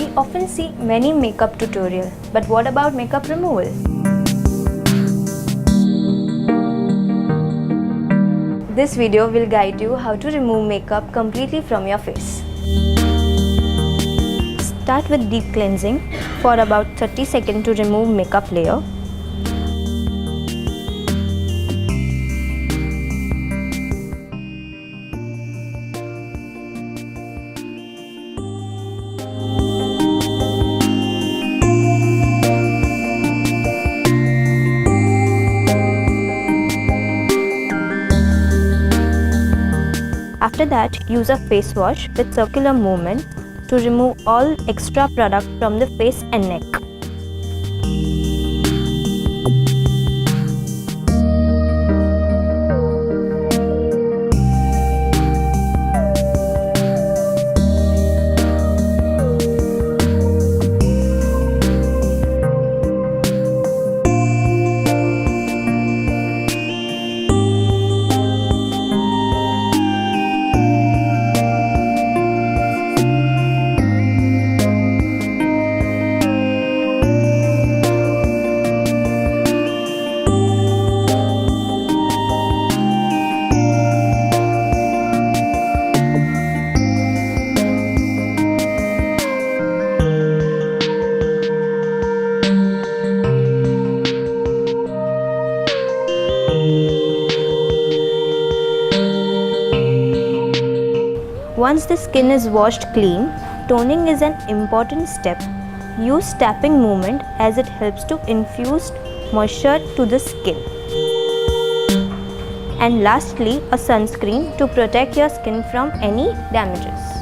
We often see many makeup tutorials, but what about makeup removal? This video will guide you how to remove makeup completely from your face. Start with deep cleansing for about 30 seconds to remove makeup layer. After that, use a face wash with circular movement to remove all extra product from the face and neck. Once the skin is washed clean, toning is an important step. Use tapping movement as it helps to infuse moisture to the skin. And lastly, a sunscreen to protect your skin from any damages.